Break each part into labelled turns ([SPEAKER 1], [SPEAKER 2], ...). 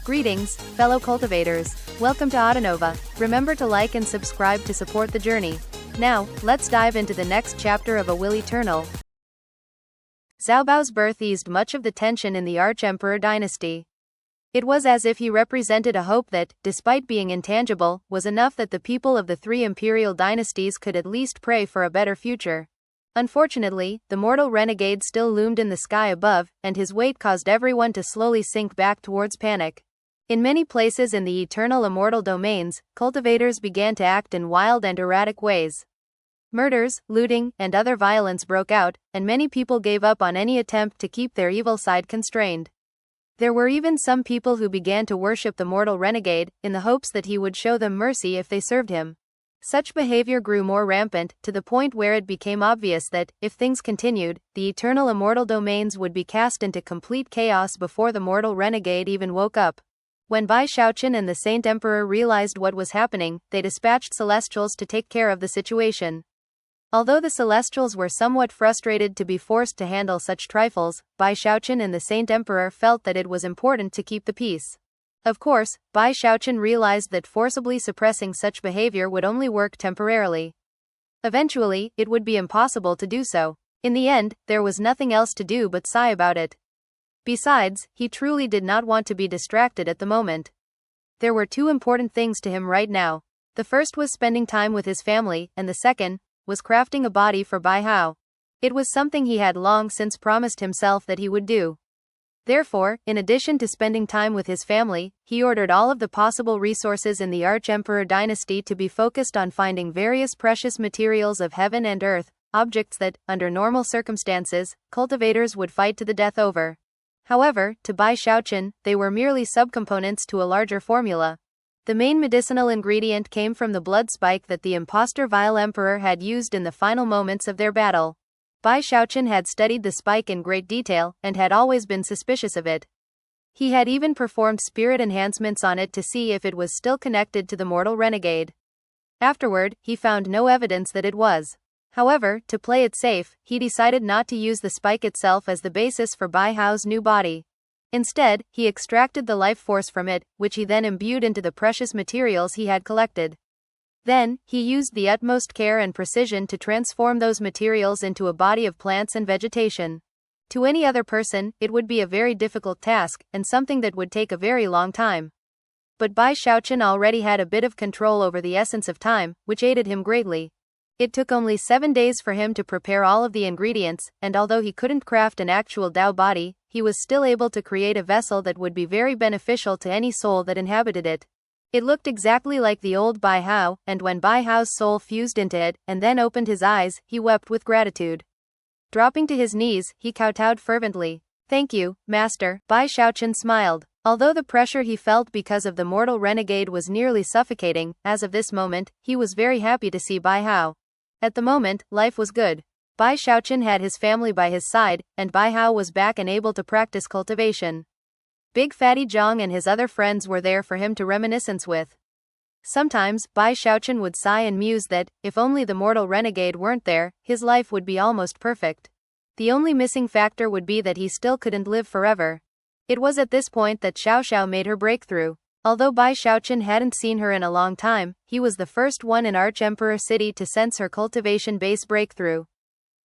[SPEAKER 1] Greetings, fellow cultivators. Welcome to Autonova. Remember to like and subscribe to support the journey. Now, let's dive into the next chapter of A Will Eternal. Xiao Bao's birth eased much of the tension in the Arch-Emperor dynasty. It was as if he represented a hope that, despite being intangible, was enough that the people of the three imperial dynasties could at least pray for a better future. Unfortunately, the mortal renegade still loomed in the sky above, and his weight caused everyone to slowly sink back towards panic. In many places in the eternal immortal domains, cultivators began to act in wild and erratic ways. Murders, looting, and other violence broke out, and many people gave up on any attempt to keep their evil side constrained. There were even some people who began to worship the mortal renegade, in the hopes that he would show them mercy if they served him. Such behavior grew more rampant, to the point where it became obvious that, if things continued, the eternal immortal domains would be cast into complete chaos before the mortal renegade even woke up. When Bai Xiaochun and the Saint Emperor realized what was happening, they dispatched Celestials to take care of the situation. Although the Celestials were somewhat frustrated to be forced to handle such trifles, Bai Xiaochun and the Saint Emperor felt that it was important to keep the peace. Of course, Bai Xiaochun realized that forcibly suppressing such behavior would only work temporarily. Eventually, it would be impossible to do so. In the end, there was nothing else to do but sigh about it. Besides, he truly did not want to be distracted at the moment. There were two important things to him right now. The first was spending time with his family, and the second was crafting a body for Bai Hao. It was something he had long since promised himself that he would do. Therefore, in addition to spending time with his family, he ordered all of the possible resources in the Arch-Emperor dynasty to be focused on finding various precious materials of heaven and earth, objects that, under normal circumstances, cultivators would fight to the death over. However, to Bai Xiaochun, they were merely subcomponents to a larger formula. The main medicinal ingredient came from the blood spike that the impostor Vile Emperor had used in the final moments of their battle. Bai Xiaochun had studied the spike in great detail, and had always been suspicious of it. He had even performed spirit enhancements on it to see if it was still connected to the mortal renegade. Afterward, he found no evidence that it was. However, to play it safe, he decided not to use the spike itself as the basis for Bai Hao's new body. Instead, he extracted the life force from it, which he then imbued into the precious materials he had collected. Then, he used the utmost care and precision to transform those materials into a body of plants and vegetation. To any other person, it would be a very difficult task, and something that would take a very long time. But Bai Xiaochun already had a bit of control over the essence of time, which aided him greatly. It took only 7 days for him to prepare all of the ingredients, and although he couldn't craft an actual Dao body, he was still able to create a vessel that would be very beneficial to any soul that inhabited it. It looked exactly like the old Bai Hao, and when Bai Hao's soul fused into it, and then opened his eyes, he wept with gratitude. Dropping to his knees, he kowtowed fervently. "Thank you, Master." Bai Xiaochun smiled. Although the pressure he felt because of the mortal renegade was nearly suffocating, as of this moment, he was very happy to see Bai Hao. At the moment, life was good. Bai Xiaochun had his family by his side, and Bai Hao was back and able to practice cultivation. Big Fatty Zhang and his other friends were there for him to reminiscence with. Sometimes, Bai Xiaochun would sigh and muse that, if only the mortal renegade weren't there, his life would be almost perfect. The only missing factor would be that he still couldn't live forever. It was at this point that Xiao Xiao made her breakthrough. Although Bai Xiaochun hadn't seen her in a long time, he was the first one in Arch-Emperor City to sense her cultivation base breakthrough.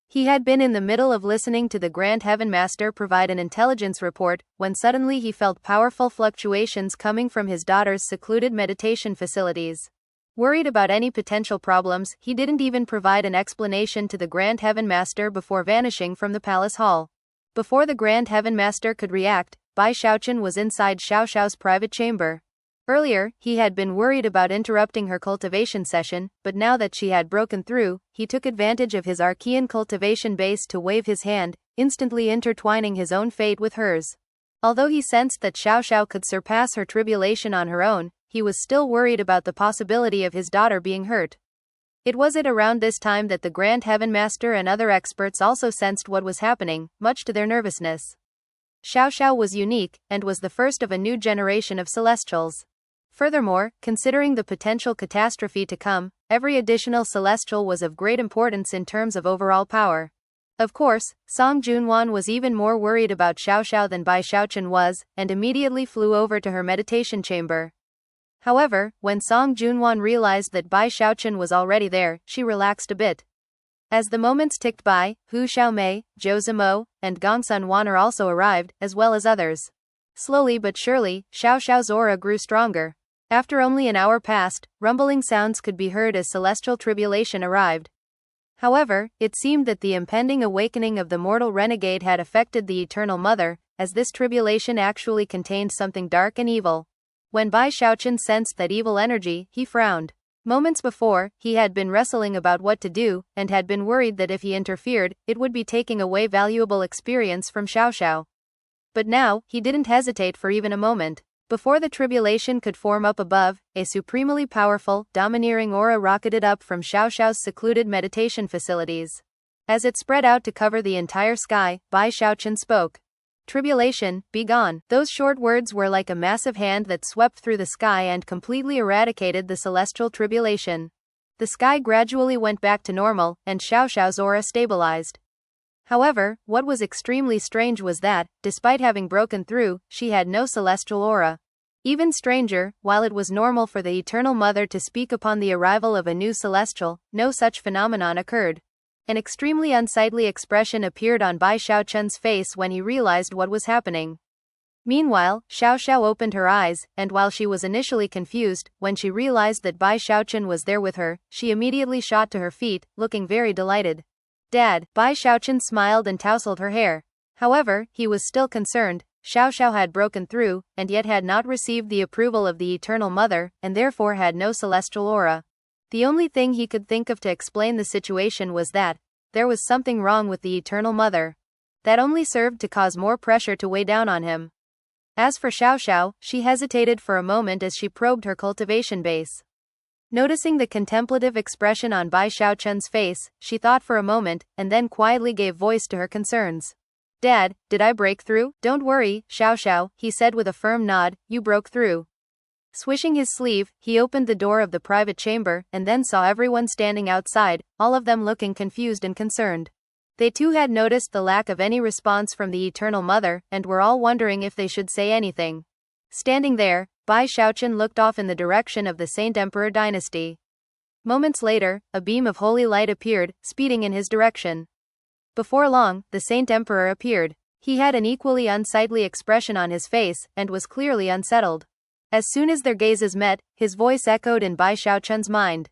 [SPEAKER 1] He had been in the middle of listening to the Grand Heaven Master provide an intelligence report, when suddenly he felt powerful fluctuations coming from his daughter's secluded meditation facilities. Worried about any potential problems, he didn't even provide an explanation to the Grand Heaven Master before vanishing from the palace hall. Before the Grand Heaven Master could react, Bai Xiaochun was inside Xiao Xiao's private chamber. Earlier, he had been worried about interrupting her cultivation session, but now that she had broken through, he took advantage of his Archean cultivation base to wave his hand, instantly intertwining his own fate with hers. Although he sensed that Xiao Xiao could surpass her tribulation on her own, he was still worried about the possibility of his daughter being hurt. It was at around this time that the Grand Heaven Master and other experts also sensed what was happening, much to their nervousness. Xiao Xiao was unique, and was the first of a new generation of Celestials. Furthermore, considering the potential catastrophe to come, every additional Celestial was of great importance in terms of overall power. Of course, Song Junwan was even more worried about Xiaoxiao than Bai Xiaochun was, and immediately flew over to her meditation chamber. However, when Song Junwan realized that Bai Xiaochun was already there, she relaxed a bit. As the moments ticked by, Hu Xiaomei, Zhou Zimo, and Gongsun Waner also arrived, as well as others. Slowly but surely, Xiaoxiao's aura grew stronger. After only an hour passed, rumbling sounds could be heard as celestial tribulation arrived. However, it seemed that the impending awakening of the mortal renegade had affected the Eternal Mother, as this tribulation actually contained something dark and evil. When Bai Xiaochun sensed that evil energy, he frowned. Moments before, he had been wrestling about what to do, and had been worried that if he interfered, it would be taking away valuable experience from Xiaoxiao. But now, he didn't hesitate for even a moment. Before the tribulation could form up above, a supremely powerful, domineering aura rocketed up from Xiaoxiao's secluded meditation facilities. As it spread out to cover the entire sky, Bai Xiaochun spoke. "Tribulation, be gone." Those short words were like a massive hand that swept through the sky and completely eradicated the celestial tribulation. The sky gradually went back to normal, and Xiaoxiao's aura stabilized. However, what was extremely strange was that, despite having broken through, she had no celestial aura. Even stranger, while it was normal for the Eternal Mother to speak upon the arrival of a new celestial, no such phenomenon occurred. An extremely unsightly expression appeared on Bai Xiaochun's face when he realized what was happening. Meanwhile, Xiaoxiao opened her eyes, and while she was initially confused, when she realized that Bai Xiaochun was there with her, she immediately shot to her feet, looking very delighted. "Dad," Bai Xiaochun smiled and tousled her hair. However, he was still concerned. Xiaoxiao had broken through, and yet had not received the approval of the Eternal Mother, and therefore had no celestial aura. The only thing he could think of to explain the situation was that there was something wrong with the Eternal Mother. That only served to cause more pressure to weigh down on him. As for Xiaoxiao, she hesitated for a moment as she probed her cultivation base. Noticing the contemplative expression on Bai Xiaochun's face, she thought for a moment, and then quietly gave voice to her concerns. "Dad, did I break through?" "Don't worry, Xiaoxiao," he said with a firm nod, "you broke through." Swishing his sleeve, he opened the door of the private chamber, and then saw everyone standing outside, all of them looking confused and concerned. They too had noticed the lack of any response from the Eternal Mother, and were all wondering if they should say anything. Standing there, Bai Xiaochun looked off in the direction of the Saint Emperor dynasty. Moments later, a beam of holy light appeared, speeding in his direction. Before long, the Saint Emperor appeared. He had an equally unsightly expression on his face, and was clearly unsettled. As soon as their gazes met, his voice echoed in Bai Xiaochun's mind.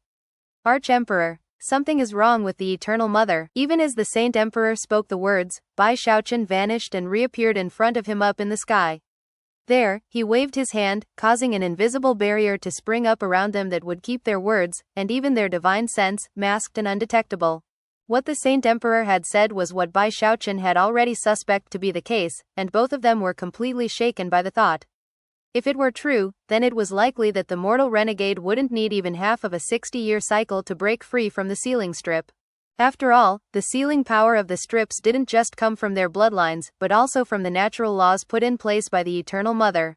[SPEAKER 1] "Arch-Emperor, something is wrong with the Eternal Mother." Even as the Saint Emperor spoke the words, Bai Xiaochun vanished and reappeared in front of him up in the sky. There, he waved his hand, causing an invisible barrier to spring up around them that would keep their words, and even their divine sense, masked and undetectable. What the Saint Emperor had said was what Bai Xiaochun had already suspected to be the case, and both of them were completely shaken by the thought. If it were true, then it was likely that the mortal renegade wouldn't need even half of a 60-year cycle to break free from the sealing strip. After all, the sealing power of the strips didn't just come from their bloodlines, but also from the natural laws put in place by the Eternal Mother.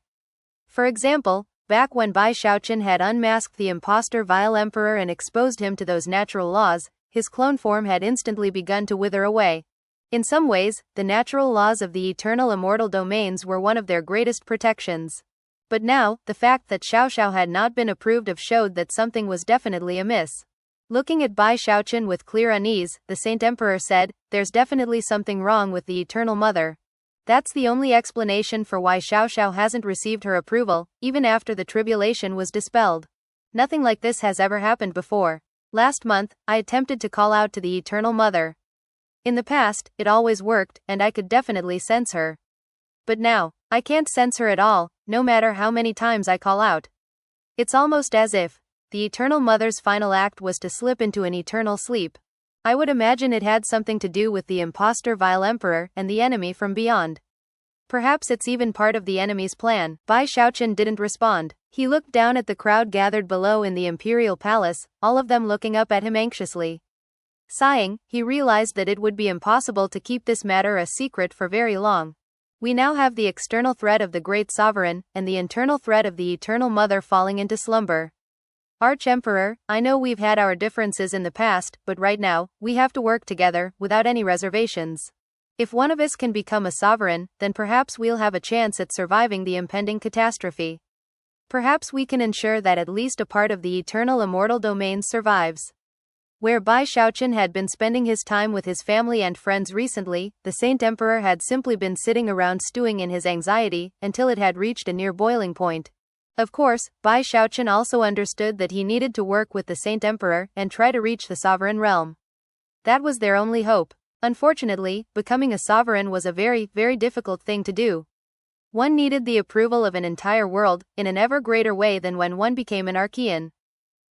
[SPEAKER 1] For example, back when Bai Xiaochun had unmasked the impostor Vile Emperor and exposed him to those natural laws, his clone form had instantly begun to wither away. In some ways, the natural laws of the eternal immortal domains were one of their greatest protections. But now, the fact that Xiaoxiao had not been approved of showed that something was definitely amiss. Looking at Bai Xiaochun with clear unease, the Saint Emperor said, "There's definitely something wrong with the Eternal Mother. That's the only explanation for why Xiaoxiao hasn't received her approval, even after the tribulation was dispelled. Nothing like this has ever happened before. Last month, I attempted to call out to the Eternal Mother. In the past, it always worked, and I could definitely sense her. But now, I can't sense her at all, no matter how many times I call out. It's almost as if the Eternal Mother's final act was to slip into an eternal sleep. I would imagine it had something to do with the impostor Vile Emperor and the enemy from beyond. Perhaps it's even part of the enemy's plan." Bai Xiaochun didn't respond. He looked down at the crowd gathered below in the imperial palace, all of them looking up at him anxiously. Sighing, he realized that it would be impossible to keep this matter a secret for very long. We now have the external threat of the great sovereign, and the internal threat of the Eternal Mother falling into slumber. Arch-Emperor, I know we've had our differences in the past, but right now, we have to work together, without any reservations. If one of us can become a sovereign, then perhaps we'll have a chance at surviving the impending catastrophe. Perhaps we can ensure that at least a part of the eternal immortal domains survives. Where Bai Xiaochun had been spending his time with his family and friends recently, the Saint Emperor had simply been sitting around stewing in his anxiety, until it had reached a near boiling point. Of course, Bai Xiaochun also understood that he needed to work with the Saint Emperor and try to reach the sovereign realm. That was their only hope. Unfortunately, becoming a sovereign was a very, very difficult thing to do. One needed the approval of an entire world, in an ever greater way than when one became an Archean.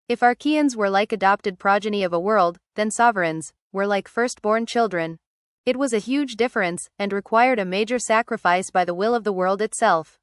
[SPEAKER 1] If Archeans were like adopted progeny of a world, then sovereigns were like firstborn children. It was a huge difference, and required a major sacrifice by the will of the world itself.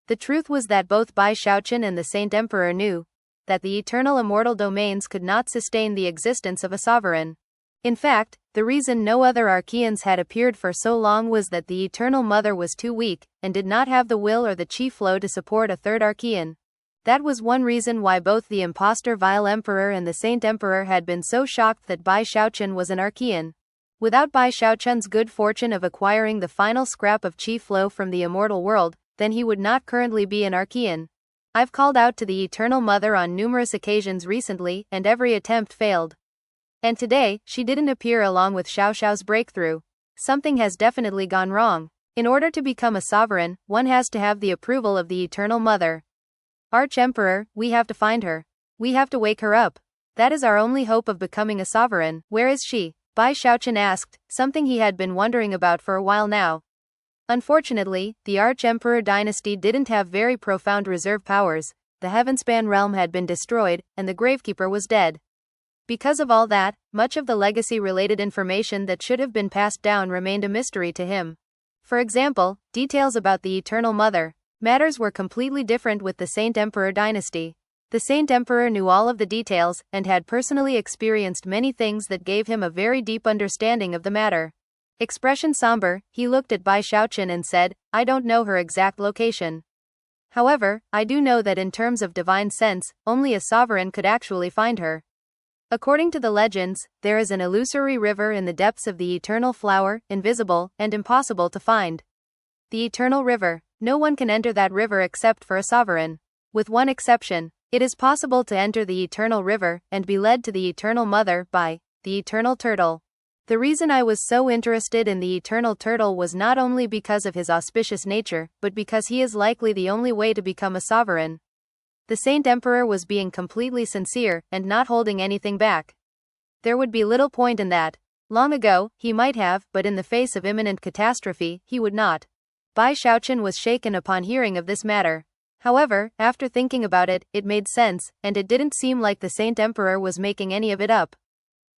[SPEAKER 1] The truth was that both Bai Xiaochun and the Saint Emperor knew that the eternal immortal domains could not sustain the existence of a sovereign. In fact, the reason no other Archeans had appeared for so long was that the Eternal Mother was too weak, and did not have the will or the chi flow to support a third Archean. That was one reason why both the impostor Vile Emperor and the Saint Emperor had been so shocked that Bai Xiaochun was an Archean. Without Bai Xiaochun's good fortune of acquiring the final scrap of chi flow from the immortal world, then he would not currently be an Archean. I've called out to the Eternal Mother on numerous occasions recently, and every attempt failed. And today, she didn't appear along with Xiao Xiao's breakthrough. Something has definitely gone wrong. In order to become a sovereign, one has to have the approval of the Eternal Mother. Arch-Emperor, we have to find her. We have to wake her up. That is our only hope of becoming a sovereign. Where is she? Bai Xiaochun asked, something he had been wondering about for a while now. Unfortunately, the Arch-Emperor dynasty didn't have very profound reserve powers. The Heavenspan realm had been destroyed, and the Gravekeeper was dead. Because of all that, much of the legacy-related information that should have been passed down remained a mystery to him. For example, details about the Eternal Mother. Matters were completely different with the Saint Emperor dynasty. The Saint Emperor knew all of the details, and had personally experienced many things that gave him a very deep understanding of the matter. Expression somber, he looked at Bai Xiaochun and said, I don't know her exact location. However, I do know that in terms of divine sense, only a sovereign could actually find her. According to the legends, there is an illusory river in the depths of the eternal flower, invisible, and impossible to find. The eternal river. No one can enter that river except for a sovereign. With one exception, it is possible to enter the eternal river, and be led to the Eternal Mother by the eternal turtle. The reason I was so interested in the eternal turtle was not only because of his auspicious nature, but because he is likely the only way to become a sovereign. The Saint Emperor was being completely sincere, and not holding anything back. There would be little point in that. Long ago, he might have, but in the face of imminent catastrophe, he would not. Bai Xiaochun was shaken upon hearing of this matter. However, after thinking about it, it made sense, and it didn't seem like the Saint Emperor was making any of it up.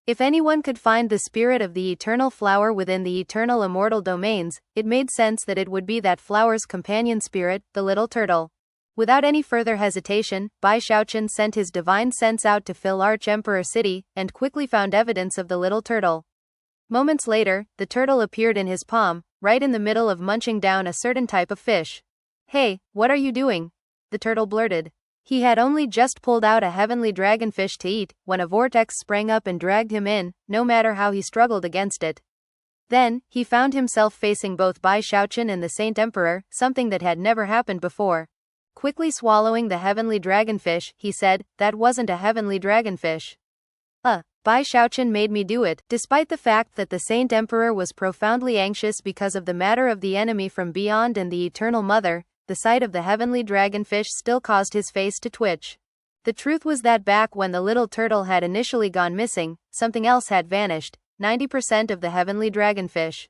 [SPEAKER 1] If anyone could find the spirit of the eternal flower within the eternal immortal domains, it made sense that it would be that flower's companion spirit, the little turtle. Without any further hesitation, Bai Xiaochun sent his divine sense out to fill Arch-Emperor City, and quickly found evidence of the little turtle. Moments later, the turtle appeared in his palm, right in the middle of munching down a certain type of fish. Hey, what are you doing? The turtle blurted. He had only just pulled out a heavenly dragonfish to eat, when a vortex sprang up and dragged him in, no matter how he struggled against it. Then, he found himself facing both Bai Xiaochun and the Saint Emperor, something that had never happened before. Quickly swallowing the heavenly dragonfish, he said, that wasn't a heavenly dragonfish. Bai Xiaochun made me do it. Despite the fact that the Saint Emperor was profoundly anxious because of the matter of the enemy from beyond and the Eternal Mother, the sight of the heavenly dragonfish still caused his face to twitch. The truth was that back when the little turtle had initially gone missing, something else had vanished, 90% of the heavenly dragonfish.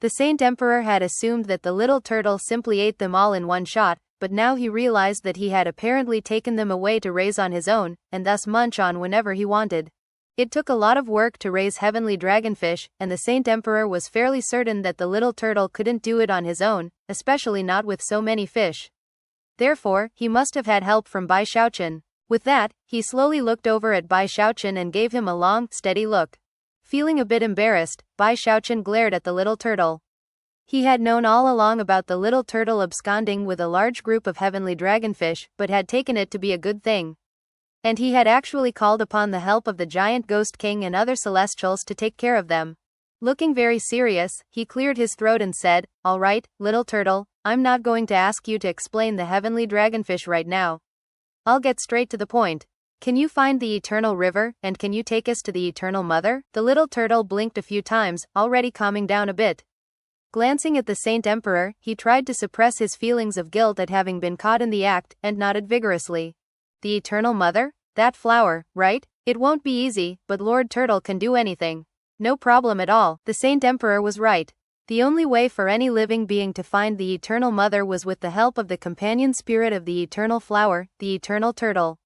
[SPEAKER 1] The Saint Emperor had assumed that the little turtle simply ate them all in one shot, but now he realized that he had apparently taken them away to raise on his own, and thus munch on whenever he wanted. It took a lot of work to raise heavenly dragonfish, and the Saint Emperor was fairly certain that the little turtle couldn't do it on his own, especially not with so many fish. Therefore, he must have had help from Bai Xiaochun. With that, he slowly looked over at Bai Xiaochun and gave him a long, steady look. Feeling a bit embarrassed, Bai Xiaochun glared at the little turtle. He had known all along about the little turtle absconding with a large group of heavenly dragonfish, but had taken it to be a good thing. And he had actually called upon the help of the giant ghost king and other celestials to take care of them. Looking very serious, he cleared his throat and said, "All right, little turtle, I'm not going to ask you to explain the heavenly dragonfish right now. I'll get straight to the point. Can you find the eternal river, and can you take us to the eternal mother?" The little turtle blinked a few times, already calming down a bit. Glancing at the Saint Emperor, he tried to suppress his feelings of guilt at having been caught in the act, and nodded vigorously. "The eternal mother? That flower, right? It won't be easy, but Lord Turtle can do anything. No problem at all." The Saint Emperor was right. The only way for any living being to find the eternal mother was with the help of the companion spirit of the eternal flower, the eternal turtle.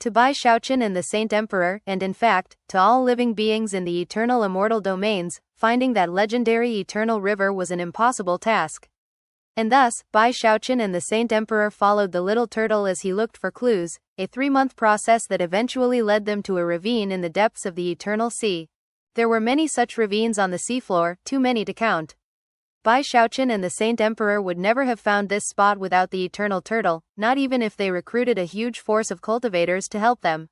[SPEAKER 1] To Bai Xiaochun and the Saint Emperor, and in fact, to all living beings in the eternal immortal domains, finding that legendary eternal river was an impossible task. And thus, Bai Xiaochun and the Saint Emperor followed the little turtle as he looked for clues, a 3-month process that eventually led them to a ravine in the depths of the eternal sea. There were many such ravines on the seafloor, too many to count. Bai Xiaochun and the Saint Emperor would never have found this spot without the eternal turtle, not even if they recruited a huge force of cultivators to help them.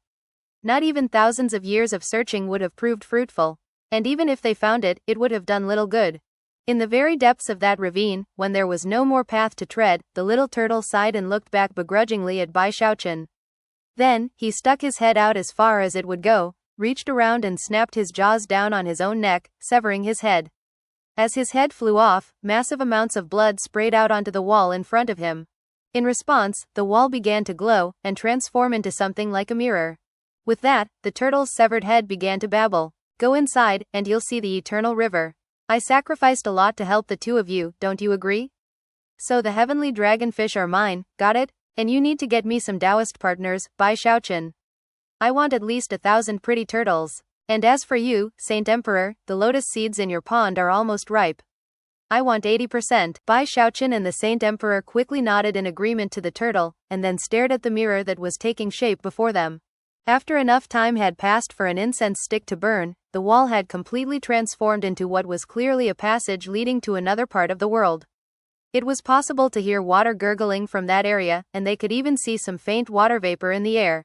[SPEAKER 1] Not even thousands of years of searching would have proved fruitful. And even if they found it, it would have done little good. In the very depths of that ravine, when there was no more path to tread, the little turtle sighed and looked back begrudgingly at Bai Xiaochun. Then, he stuck his head out as far as it would go, reached around and snapped his jaws down on his own neck, severing his head. As his head flew off, massive amounts of blood sprayed out onto the wall in front of him. In response, the wall began to glow, and transform into something like a mirror. With that, the turtle's severed head began to babble. "Go inside, and you'll see the eternal river. I sacrificed a lot to help the two of you, don't you agree? So the heavenly dragonfish are mine, got it? And you need to get me some Taoist partners, Bai Xiaochun. I want at least 1,000 pretty turtles. And as for you, Saint Emperor, the lotus seeds in your pond are almost ripe. I want 80%. Bai Xiaochun and the Saint Emperor quickly nodded in agreement to the turtle, and then stared at the mirror that was taking shape before them. After enough time had passed for an incense stick to burn, the wall had completely transformed into what was clearly a passage leading to another part of the world. It was possible to hear water gurgling from that area, and they could even see some faint water vapor in the air.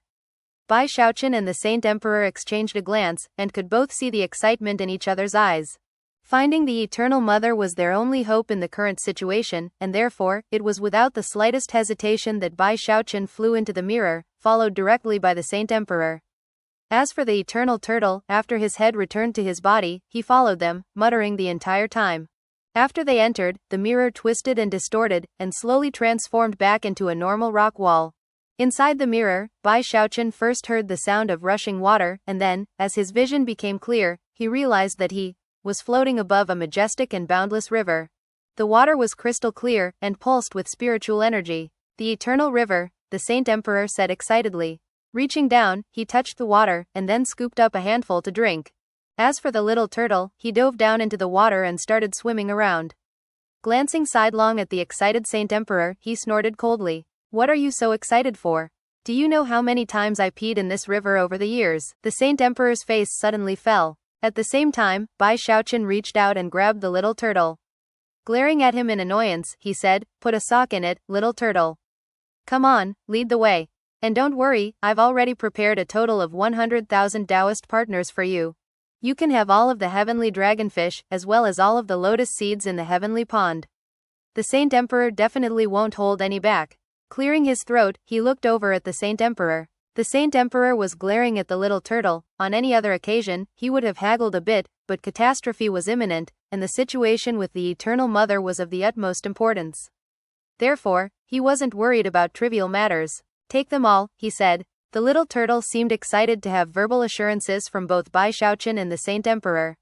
[SPEAKER 1] Bai Xiaochun and the Saint Emperor exchanged a glance, and could both see the excitement in each other's eyes. Finding the Eternal Mother was their only hope in the current situation, and therefore, it was without the slightest hesitation that Bai Xiaochun flew into the mirror, followed directly by the Saint Emperor. As for the Eternal Turtle, after his head returned to his body, he followed them, muttering the entire time. After they entered, the mirror twisted and distorted, and slowly transformed back into a normal rock wall. Inside the mirror, Bai Xiaochun first heard the sound of rushing water, and then, as his vision became clear, he realized that he was floating above a majestic and boundless river. The water was crystal clear, and pulsed with spiritual energy. "The eternal river," the Saint Emperor said excitedly. Reaching down, he touched the water, and then scooped up a handful to drink. As for the little turtle, he dove down into the water and started swimming around. Glancing sidelong at the excited Saint Emperor, he snorted coldly. "What are you so excited for? Do you know how many times I peed in this river over the years?" The Saint Emperor's face suddenly fell. At the same time, Bai Xiaochun reached out and grabbed the little turtle. Glaring at him in annoyance, he said, "Put a sock in it, little turtle. Come on, lead the way. And don't worry, I've already prepared a total of 100,000 Taoist partners for you. You can have all of the heavenly dragonfish, as well as all of the lotus seeds in the heavenly pond." The Saint Emperor definitely won't hold any back. Clearing his throat, he looked over at the Saint Emperor. The Saint Emperor was glaring at the little turtle. On any other occasion, he would have haggled a bit, but catastrophe was imminent, and the situation with the Eternal Mother was of the utmost importance. Therefore, he wasn't worried about trivial matters. "Take them all," he said. The little turtle seemed excited to have verbal assurances from both Bai Xiaochun and the Saint Emperor.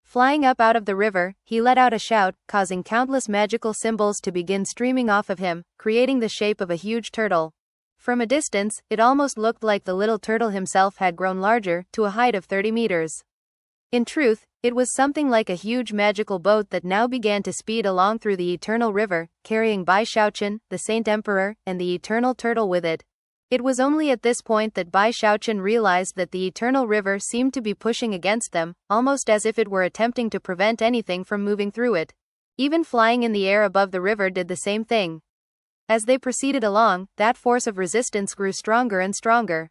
[SPEAKER 1] Flying up out of the river, he let out a shout, causing countless magical symbols to begin streaming off of him, creating the shape of a huge turtle. From a distance, it almost looked like the little turtle himself had grown larger, to a height of 30 meters. In truth, it was something like a huge magical boat that now began to speed along through the eternal river, carrying Bai Xiaochun, the Saint Emperor, and the eternal turtle with it. It was only at this point that Bai Xiaochun realized that the eternal river seemed to be pushing against them, almost as if it were attempting to prevent anything from moving through it. Even flying in the air above the river did the same thing. As they proceeded along, that force of resistance grew stronger and stronger.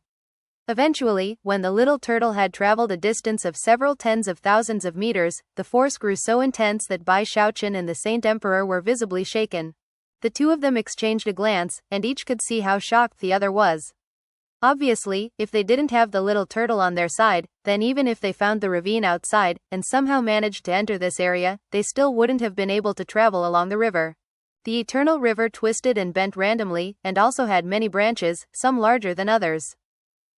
[SPEAKER 1] Eventually, when the little turtle had traveled a distance of several tens of thousands of meters, the force grew so intense that Bai Xiaochun and the Saint Emperor were visibly shaken. The two of them exchanged a glance, and each could see how shocked the other was. Obviously, if they didn't have the little turtle on their side, then even if they found the ravine outside, and somehow managed to enter this area, they still wouldn't have been able to travel along the river. The eternal river twisted and bent randomly, and also had many branches, some larger than others.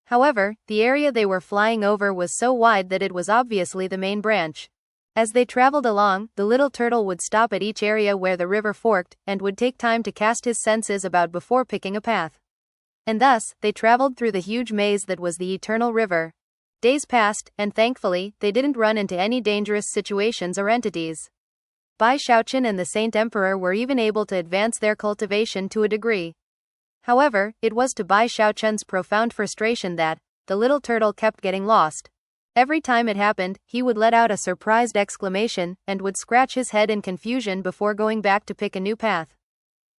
[SPEAKER 1] However, the area they were flying over was so wide that it was obviously the main branch. As they traveled along, the little turtle would stop at each area where the river forked, and would take time to cast his senses about before picking a path. And thus, they traveled through the huge maze that was the eternal river. Days passed, and thankfully, they didn't run into any dangerous situations or entities. Bai Xiaochun and the Saint Emperor were even able to advance their cultivation to a degree. However, it was to Bai Xiaochun's profound frustration that the little turtle kept getting lost. Every time it happened, he would let out a surprised exclamation, and would scratch his head in confusion before going back to pick a new path.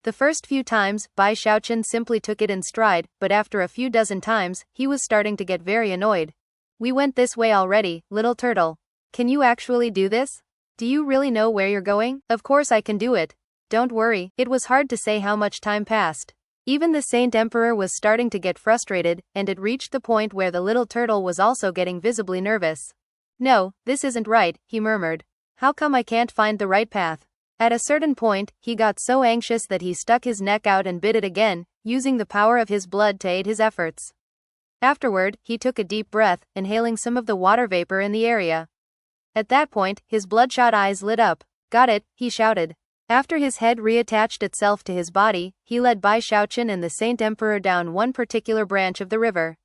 [SPEAKER 1] The first few times, Bai Xiaochun simply took it in stride, but after a few dozen times, he was starting to get very annoyed. "We went this way already, little turtle. Can you actually do this? Do you really know where you're going?" "Of course I can do it. Don't worry." It was hard to say how much time passed. Even the Saint Emperor was starting to get frustrated, and it reached the point where the little turtle was also getting visibly nervous. "No, this isn't right," he murmured. "How come I can't find the right path?" At a certain point, he got so anxious that he stuck his neck out and bit it again, using the power of his blood to aid his efforts. Afterward, he took a deep breath, inhaling some of the water vapor in the area. At that point, his bloodshot eyes lit up. "Got it," he shouted. After his head reattached itself to his body, he led Bai Xiaochun and the Saint Emperor down one particular branch of the river.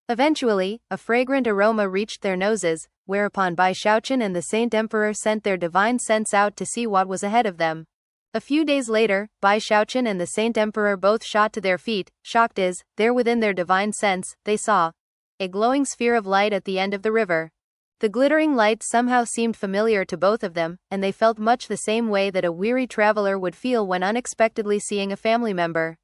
[SPEAKER 1] Eventually, a fragrant aroma reached their noses, whereupon Bai Xiaochun and the Saint Emperor sent their divine sense out to see what was ahead of them. A few days later, Bai Xiaochun and the Saint Emperor both shot to their feet, shocked as, there within their divine sense, they saw a glowing sphere of light at the end of the river. The glittering light somehow seemed familiar to both of them, and they felt much the same way that a weary traveler would feel when unexpectedly seeing a family member.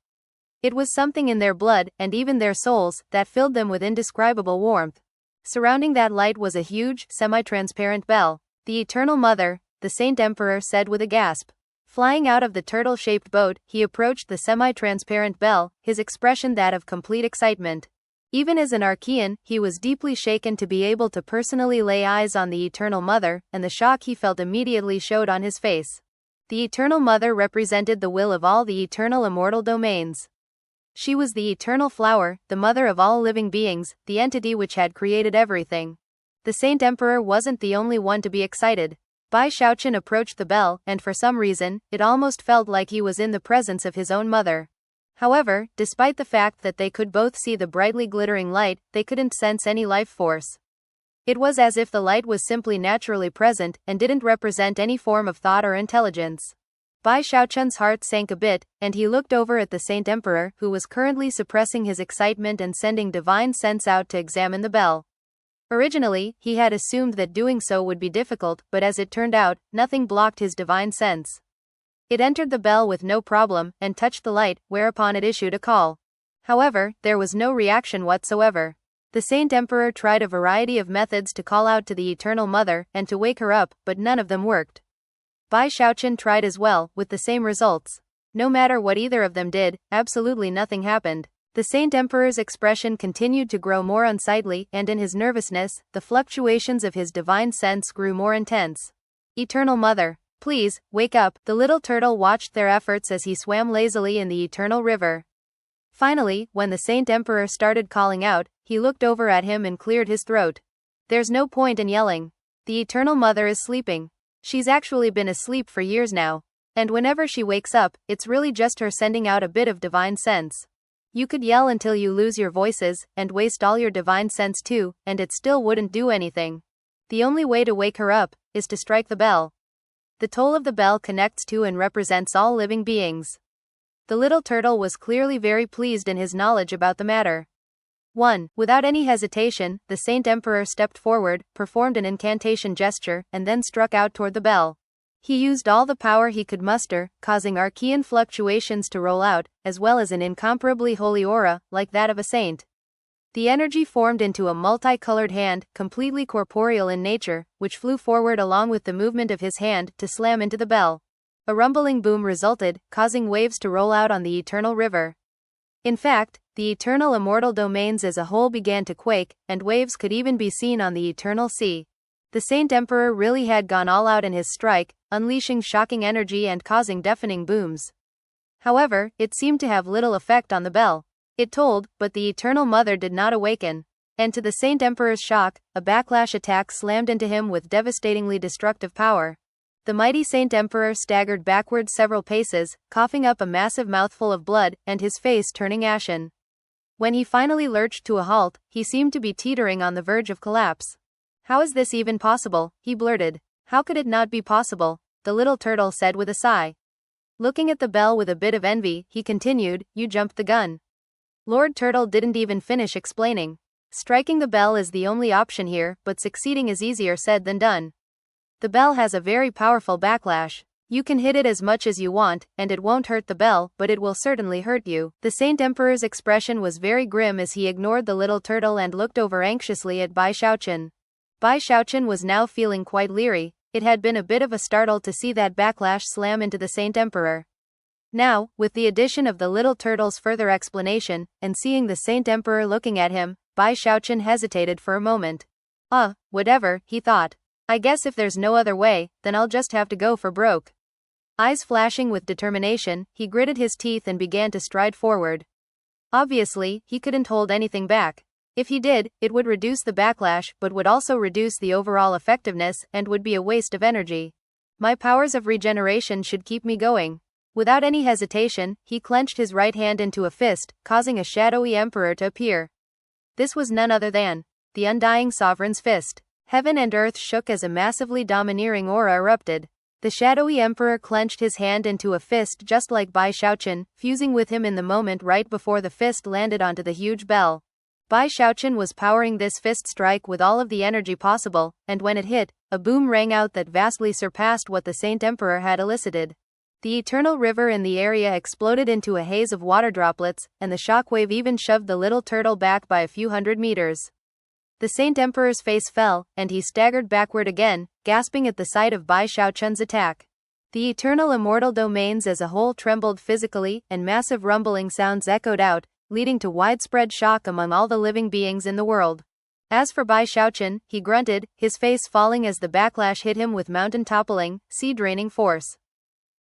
[SPEAKER 1] It was something in their blood, and even their souls, that filled them with indescribable warmth. Surrounding that light was a huge, semi-transparent bell. "The Eternal Mother," the Saint Emperor said with a gasp. Flying out of the turtle-shaped boat, he approached the semi-transparent bell, his expression that of complete excitement. Even as an Archean, he was deeply shaken to be able to personally lay eyes on the Eternal Mother, and the shock he felt immediately showed on his face. The Eternal Mother represented the will of all the eternal immortal domains. She was the eternal flower, the mother of all living beings, the entity which had created everything. The Saint Emperor wasn't the only one to be excited. Bai Xiaochun approached the bell, and for some reason, it almost felt like he was in the presence of his own mother. However, despite the fact that they could both see the brightly glittering light, they couldn't sense any life force. It was as if the light was simply naturally present, and didn't represent any form of thought or intelligence. Bai Xiaochun's heart sank a bit, and he looked over at the Saint Emperor, who was currently suppressing his excitement and sending divine sense out to examine the bell. Originally, he had assumed that doing so would be difficult, but as it turned out, nothing blocked his divine sense. It entered the bell with no problem, and touched the light, whereupon it issued a call. However, there was no reaction whatsoever. The Saint Emperor tried a variety of methods to call out to the Eternal Mother, and to wake her up, but none of them worked. Bai Xiaochun tried as well, with the same results. No matter what either of them did, absolutely nothing happened. The Saint Emperor's expression continued to grow more unsightly, and in his nervousness, the fluctuations of his divine sense grew more intense. "Eternal Mother, please, wake up." The little turtle watched their efforts as he swam lazily in the eternal river. Finally, when the Saint Emperor started calling out, he looked over at him and cleared his throat. "There's no point in yelling. The Eternal Mother is sleeping. She's actually been asleep for years now. And whenever she wakes up, it's really just her sending out a bit of divine sense. You could yell until you lose your voices, and waste all your divine sense too, and it still wouldn't do anything. The only way to wake her up is to strike the bell. The toll of the bell connects to and represents all living beings." The little turtle was clearly very pleased in his knowledge about the matter. 1. Without any hesitation, the Saint Emperor stepped forward, performed an incantation gesture, and then struck out toward the bell. He used all the power he could muster, causing Archean fluctuations to roll out, as well as an incomparably holy aura, like that of a saint. The energy formed into a multicolored hand, completely corporeal in nature, which flew forward along with the movement of his hand to slam into the bell. A rumbling boom resulted, causing waves to roll out on the eternal river. In fact, the eternal immortal domains as a whole began to quake, and waves could even be seen on the eternal sea. The Saint Emperor really had gone all out in his strike, unleashing shocking energy and causing deafening booms. However, it seemed to have little effect on the bell. It tolled, but the Eternal Mother did not awaken. And to the Saint Emperor's shock, a backlash attack slammed into him with devastatingly destructive power. The mighty Saint Emperor staggered backward several paces, coughing up a massive mouthful of blood, and his face turning ashen. When he finally lurched to a halt, he seemed to be teetering on the verge of collapse. "How is this even possible?" he blurted. "How could it not be possible?" the little turtle said with a sigh. Looking at the bell with a bit of envy, he continued, "You jumped the gun." Lord Turtle didn't even finish explaining. Striking the bell is the only option here, but succeeding is easier said than done. The bell has a very powerful backlash. You can hit it as much as you want, and it won't hurt the bell, but it will certainly hurt you. The Saint Emperor's expression was very grim as he ignored the little turtle and looked over anxiously at Bai Xiaochun. Bai Xiaochun was now feeling quite leery. It had been a bit of a startle to see that backlash slam into the Saint Emperor. Now, with the addition of the little turtle's further explanation, and seeing the Saint Emperor looking at him, Bai Xiaochun hesitated for a moment. Whatever, he thought. I guess if there's no other way, then I'll just have to go for broke. Eyes flashing with determination, he gritted his teeth and began to stride forward. Obviously, he couldn't hold anything back. If he did, it would reduce the backlash, but would also reduce the overall effectiveness, and would be a waste of energy. My powers of regeneration should keep me going. Without any hesitation, he clenched his right hand into a fist, causing a shadowy emperor to appear. This was none other than the undying sovereign's fist. Heaven and earth shook as a massively domineering aura erupted. The shadowy emperor clenched his hand into a fist just like Bai Xiaochun, fusing with him in the moment right before the fist landed onto the huge bell. Bai Xiaochun was powering this fist strike with all of the energy possible, and when it hit, a boom rang out that vastly surpassed what the Saint Emperor had elicited. The eternal river in the area exploded into a haze of water droplets, and the shockwave even shoved the little turtle back by a few hundred meters. The Saint Emperor's face fell, and he staggered backward again, gasping at the sight of Bai Xiaochun's attack. The eternal immortal domains as a whole trembled physically, and massive rumbling sounds echoed out, leading to widespread shock among all the living beings in the world. As for Bai Xiaochun, he grunted, his face falling as the backlash hit him with mountain-toppling, sea-draining force.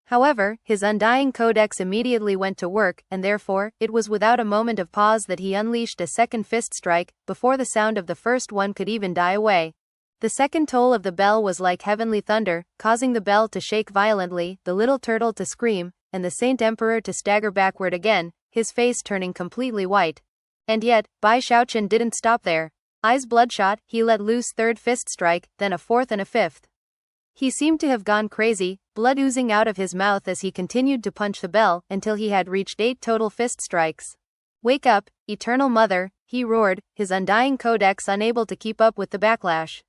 [SPEAKER 1] However, his undying codex immediately went to work, and therefore, it was without a moment of pause that he unleashed a second fist strike, before the sound of the first one could even die away. The second toll of the bell was like heavenly thunder, causing the bell to shake violently, the little turtle to scream, and the Saint Emperor to stagger backward again, his face turning completely white. And yet, Bai Xiaochun didn't stop there. Eyes bloodshot, he let loose third fist strike, then a fourth and a fifth. He seemed to have gone crazy, blood oozing out of his mouth as he continued to punch the bell, until he had reached 8 total fist strikes. "Wake up, Eternal Mother," he roared, his undying codex unable to keep up with the backlash.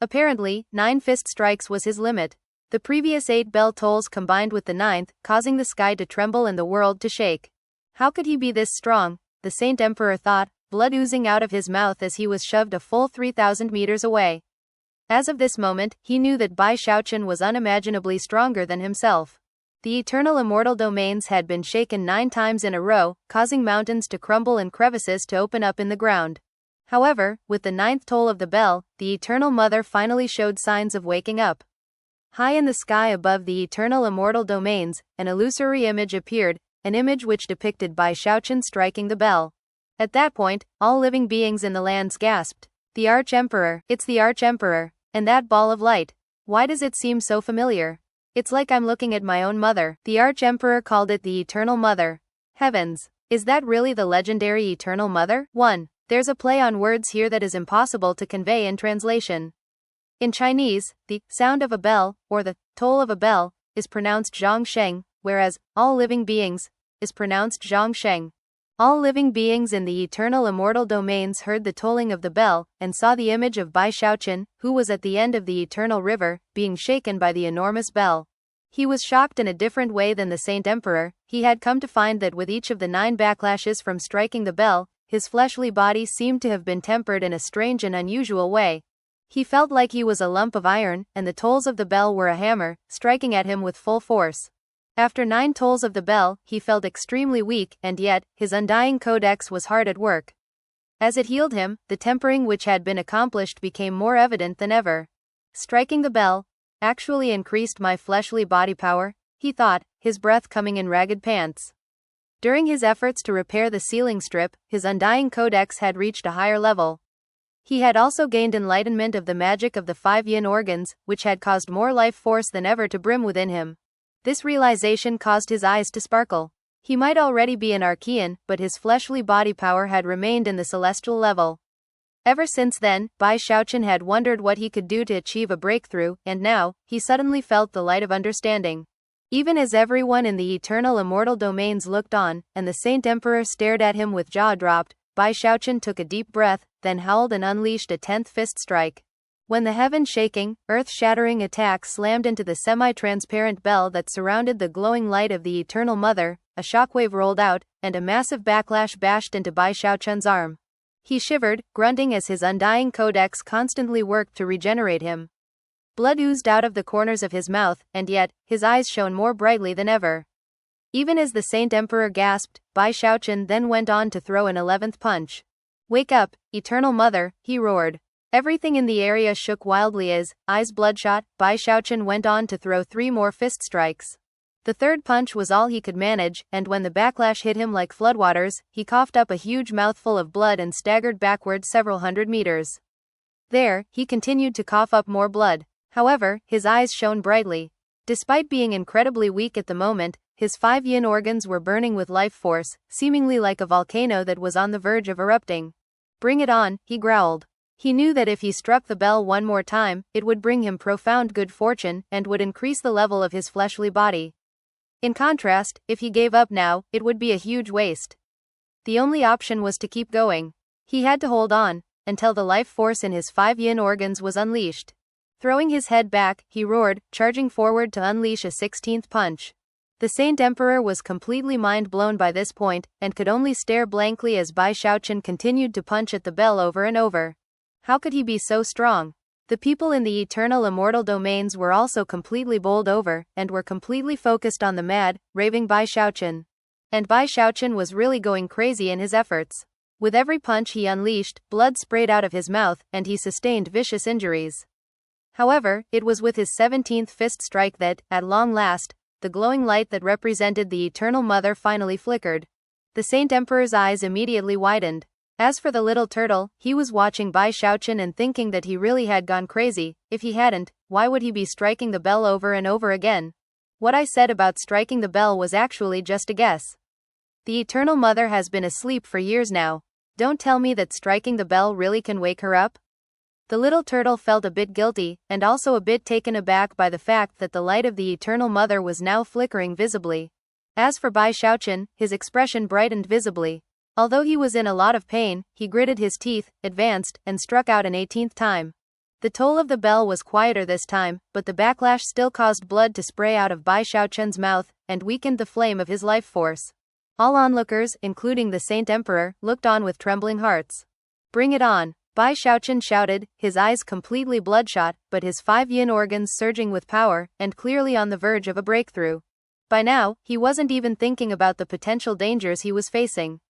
[SPEAKER 1] Apparently, 9 fist strikes was his limit. The previous 8 bell tolls combined with the 9th, causing the sky to tremble and the world to shake. How could he be this strong? The Saint Emperor thought, blood oozing out of his mouth as he was shoved a full 3,000 meters away. As of this moment, he knew that Bai Xiaochun was unimaginably stronger than himself. The eternal immortal domains had been shaken 9 times in a row, causing mountains to crumble and crevices to open up in the ground. However, with the 9th toll of the bell, the Eternal Mother finally showed signs of waking up. High in the sky above the eternal immortal domains, an illusory image appeared, an image which depicted Bai Xiaochun striking the bell. At that point, all living beings in the lands gasped. The Arch-Emperor, it's the Arch-Emperor. And that ball of light. Why does it seem so familiar? It's like I'm looking at my own mother. The Arch-Emperor called it the Eternal Mother. Heavens! Is that really the legendary Eternal Mother? 1. There's a play on words here that is impossible to convey in translation. In Chinese, the sound of a bell, or the toll of a bell, is pronounced zhongsheng, whereas all living beings is pronounced zhongsheng. All living beings in the eternal immortal domains heard the tolling of the bell, and saw the image of Bai Xiaochun, who was at the end of the eternal river, being shaken by the enormous bell. He was shocked in a different way than the Saint Emperor. He had come to find that with each of the 9 backlashes from striking the bell, his fleshly body seemed to have been tempered in a strange and unusual way. He felt like he was a lump of iron, and the tolls of the bell were a hammer, striking at him with full force. After 9 tolls of the bell, he felt extremely weak, and yet, his undying codex was hard at work. As it healed him, the tempering which had been accomplished became more evident than ever. Striking the bell actually increased my fleshly body power, he thought, his breath coming in ragged pants. During his efforts to repair the ceiling strip, his undying codex had reached a higher level. He had also gained enlightenment of the magic of the 5 yin organs, which had caused more life force than ever to brim within him. This realization caused his eyes to sparkle. He might already be an Archean, but his fleshly body power had remained in the celestial level. Ever since then, Bai Xiaochun had wondered what he could do to achieve a breakthrough, and now, he suddenly felt the light of understanding. Even as everyone in the eternal immortal domains looked on, and the Saint Emperor stared at him with jaw dropped, Bai Xiaochun took a deep breath, then howled and unleashed a 10th fist strike. When the heaven-shaking, earth-shattering attack slammed into the semi-transparent bell that surrounded the glowing light of the Eternal Mother, a shockwave rolled out, and a massive backlash bashed into Bai Xiaochun's arm. He shivered, grunting as his undying codex constantly worked to regenerate him. Blood oozed out of the corners of his mouth, and yet, his eyes shone more brightly than ever. Even as the Saint Emperor gasped, Bai Xiaochun then went on to throw an 11th punch. "Wake up, Eternal Mother," he roared. Everything in the area shook wildly as, eyes bloodshot, Bai Xiaochun went on to throw 3 more fist strikes. The 3rd punch was all he could manage, and when the backlash hit him like floodwaters, he coughed up a huge mouthful of blood and staggered backward several hundred meters. There, he continued to cough up more blood. However, his eyes shone brightly. Despite being incredibly weak at the moment, his 5 yin organs were burning with life force, seemingly like a volcano that was on the verge of erupting. "Bring it on," he growled. He knew that if he struck the bell one more time, it would bring him profound good fortune, and would increase the level of his fleshly body. In contrast, if he gave up now, it would be a huge waste. The only option was to keep going. He had to hold on, until the life force in his 5 yin organs was unleashed. Throwing his head back, he roared, charging forward to unleash a 16th punch. The Saint Emperor was completely mind-blown by this point, and could only stare blankly as Bai Xiaochun continued to punch at the bell over and over. How could he be so strong? The people in the eternal immortal domains were also completely bowled over, and were completely focused on the mad, raving Bai Xiaochun. And Bai Xiaochun was really going crazy in his efforts. With every punch he unleashed, blood sprayed out of his mouth, and he sustained vicious injuries. However, it was with his 17th fist strike that, at long last, the glowing light that represented the Eternal Mother finally flickered. The Saint Emperor's eyes immediately widened. As for the little turtle, he was watching Bai Xiaochun and thinking that he really had gone crazy. If he hadn't, why would he be striking the bell over and over again? What I said about striking the bell was actually just a guess. The Eternal Mother has been asleep for years now. Don't tell me that striking the bell really can wake her up? The little turtle felt a bit guilty, and also a bit taken aback by the fact that the light of the Eternal Mother was now flickering visibly. As for Bai Xiaochun, his expression brightened visibly. Although he was in a lot of pain, he gritted his teeth, advanced, and struck out an 18th time. The toll of the bell was quieter this time, but the backlash still caused blood to spray out of Bai Xiaochun's mouth, and weakened the flame of his life force. All onlookers, including the Saint Emperor, looked on with trembling hearts. "Bring it on," Bai Xiaochun shouted, his eyes completely bloodshot, but his 5 yin organs surging with power, and clearly on the verge of a breakthrough. By now, he wasn't even thinking about the potential dangers he was facing.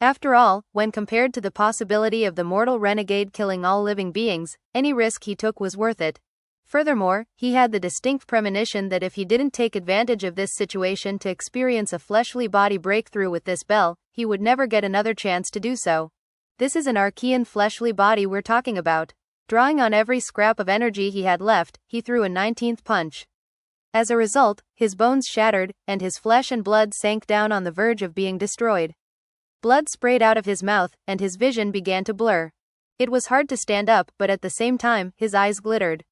[SPEAKER 1] After all, when compared to the possibility of the mortal renegade killing all living beings, any risk he took was worth it. Furthermore, he had the distinct premonition that if he didn't take advantage of this situation to experience a fleshly body breakthrough with this bell, he would never get another chance to do so. This is an Archean fleshly body we're talking about. Drawing on every scrap of energy he had left, he threw a 19th punch. As a result, his bones shattered, and his flesh and blood sank down on the verge of being destroyed. Blood sprayed out of his mouth, and his vision began to blur. It was hard to stand up, but at the same time, his eyes glittered.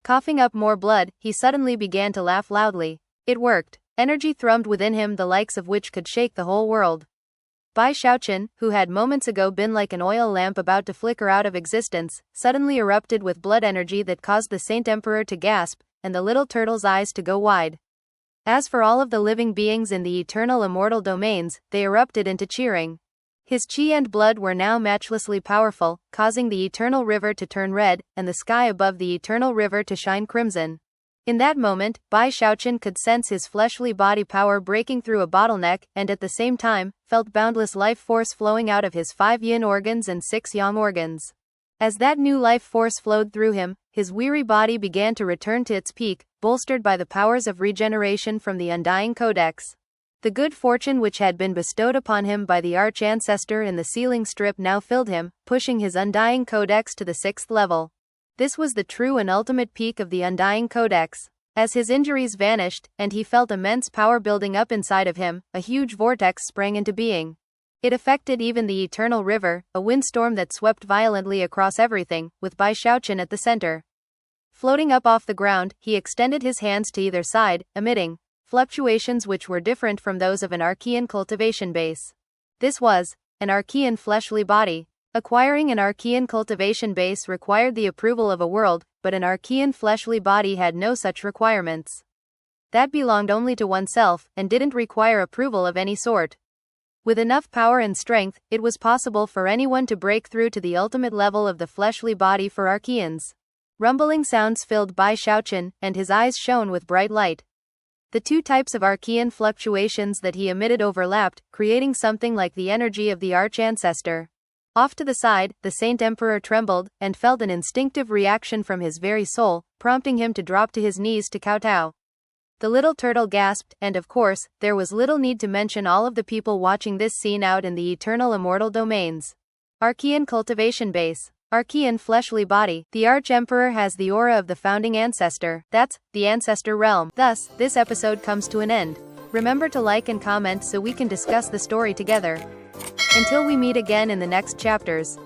[SPEAKER 1] Coughing up more blood, he suddenly began to laugh loudly. It worked. Energy thrummed within him, the likes of which could shake the whole world. Bai Xiaochun, who had moments ago been like an oil lamp about to flicker out of existence, suddenly erupted with blood energy that caused the Saint Emperor to gasp, and the little turtle's eyes to go wide. As for all of the living beings in the eternal immortal domains, they erupted into cheering. His chi and blood were now matchlessly powerful, causing the eternal river to turn red, and the sky above the eternal river to shine crimson. In that moment, Bai Xiaochun could sense his fleshly body power breaking through a bottleneck, and at the same time, felt boundless life force flowing out of his 5 yin organs and 6 yang organs. As that new life force flowed through him, his weary body began to return to its peak, bolstered by the powers of regeneration from the Undying Codex. The good fortune which had been bestowed upon him by the arch-ancestor in the ceiling strip now filled him, pushing his Undying Codex to the 6th level. This was the true and ultimate peak of the Undying Codex. As his injuries vanished, and he felt immense power building up inside of him, a huge vortex sprang into being. It affected even the eternal river, a windstorm that swept violently across everything, with Bai Xiaochun at the center. Floating up off the ground, he extended his hands to either side, emitting fluctuations which were different from those of an Archean cultivation base. This was an Archean fleshly body. Acquiring an Archean cultivation base required the approval of a world, but an Archean fleshly body had no such requirements. That belonged only to oneself, and didn't require approval of any sort. With enough power and strength, it was possible for anyone to break through to the ultimate level of the fleshly body for Archeans. Rumbling sounds filled Bai Xiaochun, and his eyes shone with bright light. The two types of Archean fluctuations that he emitted overlapped, creating something like the energy of the arch-ancestor. Off to the side, the Saint Emperor trembled, and felt an instinctive reaction from his very soul, prompting him to drop to his knees to kowtow. The little turtle gasped, and of course, there was little need to mention all of the people watching this scene out in the eternal immortal domains. Archean cultivation base. Archean fleshly body. The Arch-Emperor has the aura of the founding ancestor. That's the ancestor realm. Thus, this episode comes to an end. Remember to like and comment so we can discuss the story together. Until we meet again in the next chapters.